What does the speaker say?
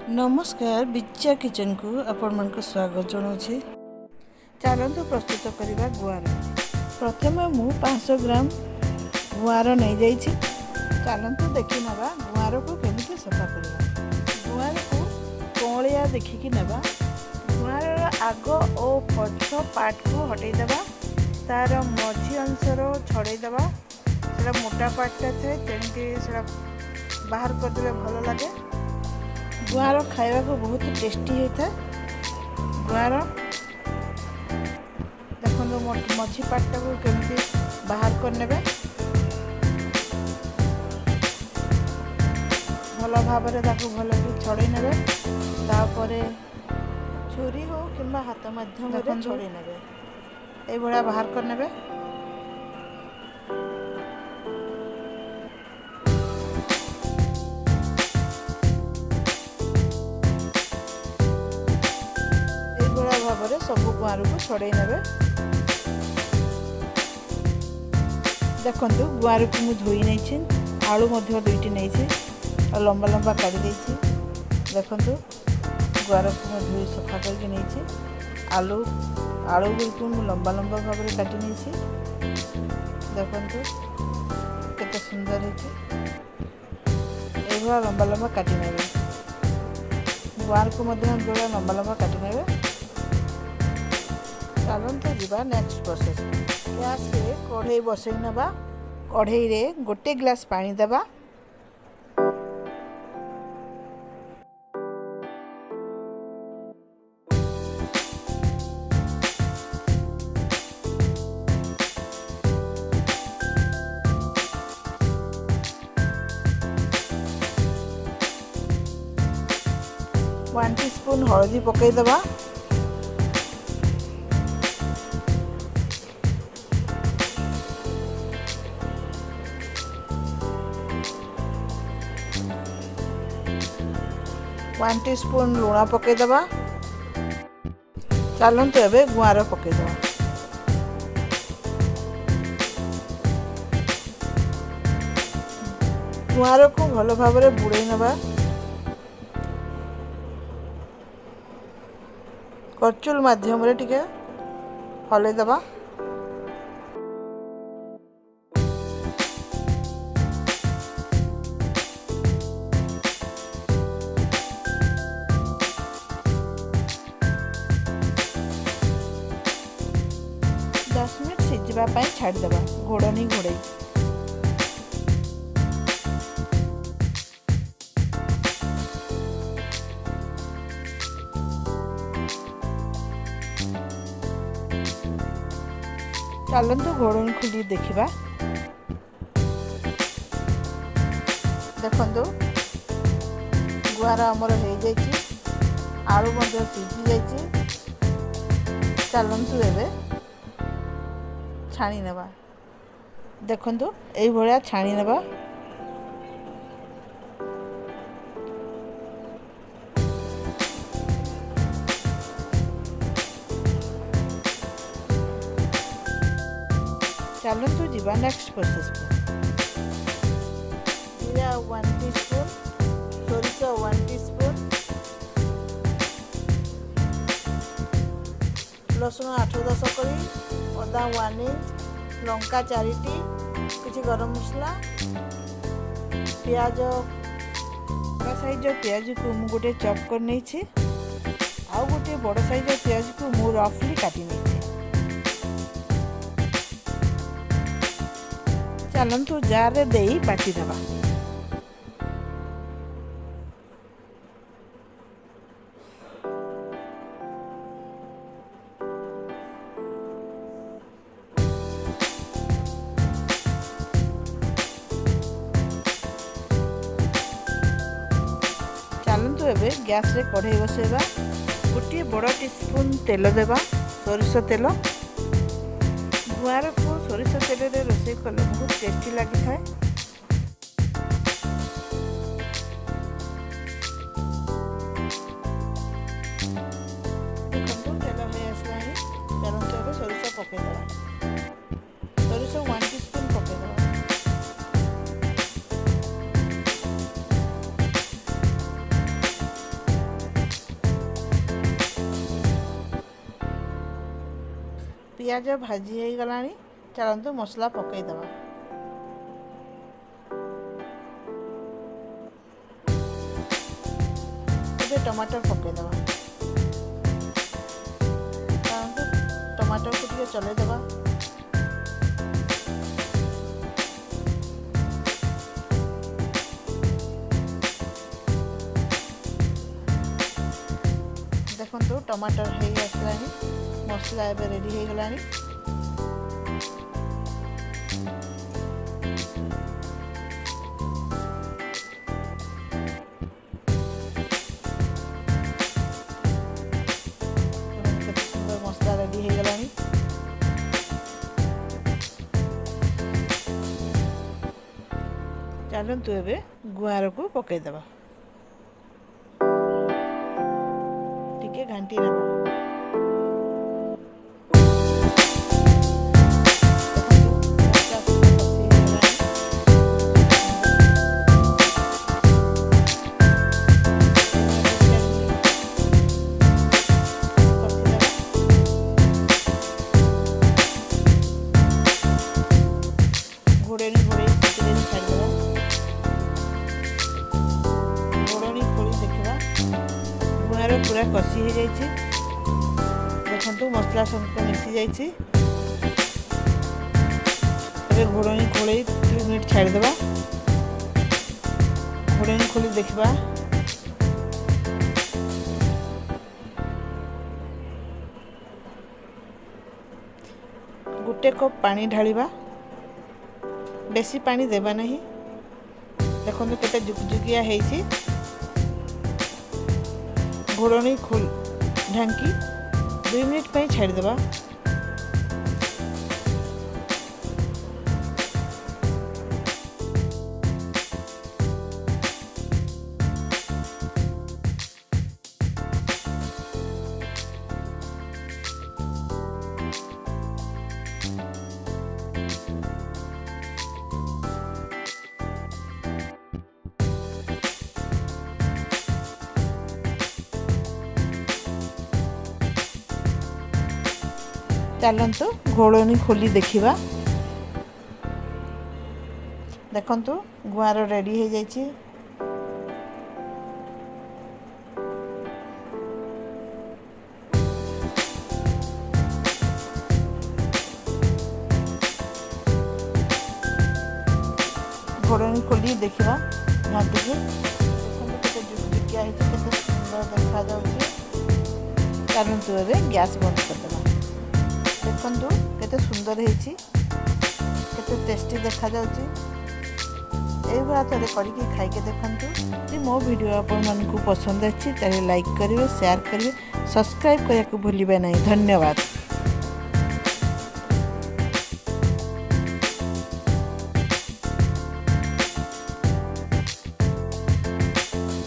नमस्कार विद्या किचन को आपण मन को स्वागत जनाऊँ। चलतु प्रस्तुत करवा गुआर। प्रथम मु 500 ग्राम गुआर नहीं जाइए। चलतु देखी नवा गुआर को केमिति सफा करवा। गुआर को कौलिया देखिकी नवा। गुआर आग और पछ पार्ट को हटेदेवा। तार मझी अंशर छड़ेदेवा। से मोटा पार्टा थे तेणुक बाहर करदे भल लगे। गुआर खाइबा को बहुत टेस्टी होता है। गुआर देखो मझी पार्टा को केमती बाहर करने भल भाव भल छड़े ने छुरी हो कि हाथ मध्यम छड़े ने ये बाहर करने। भाव सब गुआर को छड़े ने। देखु गुआर को मुझे धोई नहीं आलू दुईटी नहीं और लंबा लंबा काढ़ी देखु गुआर को मैं धोई सफा करके नहीं आलू आलू गुड़ लंबा लंबा भाव में काटी नहीं। देखु केते सुंदर है लंबा लंबा काटी ने। गुआर को लंबा लंबा काटी ने। चलते जीवा नेक्स्ट प्रोसेस। गैस रे कढ़ई बसई नवा। कढ़ई रे गोटे ग्लास पानी देवा। वन टीस्पून हलदी पकई देवा। वन टीस्पून लुण पकईदेवा। चलते एवं गुआर पकईदेवा। गुआर को भल भाव में बुड़े नवा। करचुल माध्यम रे टिके हलैदेवा। 10 मिनट सिझापी छाड़देवा घोड़नी घोड़े। चलतु घोड़नी खोली देखा। देखु गुआर आमर हो जाइए। आलू सीझी जाइए। चलतु एवं छाणी नेबा। देखंतु एई भलिया छाणी नेबा। चलतु जीवा नेक्स्ट प्रोसेस को। जीरा 1 टीस्पून, सोरिष 1 टीस्पून, लसुण 8-10 करी, अदा 1 इंच, लंका 4टी, किसी गरम मसला, प्याज बड़ा साइज प्याज को मु गोटे चॉप कर नहीं। आउ गोटे बड़ साइज प्याज को मु रफली काटी नहीं। चलतु जार रे देई बाटी देवा। चलतु एवं गैस रे कढ़ई बसैबा। गोटे बड़ टीस्पून तेल देवा। सोरिष तेल। गुआर को सोरिष तेल रे रोषे कले बहुत टेस्टी लगी था। देखो तेल हो आसला। चलते सोरिष पकईदेवा। सोरिष 1 टीस्पून पकईदेवा। पियाज भाजी हो गलानी चलतु मसला पकईदबा। टमाटर पकईदबा। टमाटर को टिके चलईदबा। देखो टमाटर हो आसलानी मसला एबे रेडी हो गलानी। मसला रेडी हो गलानी। चलतु एबे गुआर को पकईदबा। टिके घांटी नबा। घोड़नी घोड़े छाड़देवा। घोड़नी खोली देखा गुआर पूरा कषी हो जाइए। देखु मसला सब मिसी जाइए। घोड़नी खोले 2 मिनट छाड़देवा। घोड़नी खोली देखा गोटे कप पानी ढालिबा। बेसी पानी देबा नहीं। देखो केते जुकजुकिया ହେଇଛି। घोड़नी खोल ढांकी 2 मिनट पे छाड़ देबा। चलतु घोड़नी खोली देखा। देखु गुआर रेडी हो जाइए। घोड़नी खोली देखा घाटी जुकजुकिया सुंदर देखा जाउछि। चलतु एबे गैस बंद करदेबा। देखु केते सुंदर होती केते टेस्टी देखा जाउछि। एई भला थोड़े करके खाइके देखंतु। जे मो वीडियो आपण मानकु पसंद अछि ताले लाइक करिवे शेयर करिवे सब्सक्राइब करने को भूलिबे नहीं। धन्यवाद।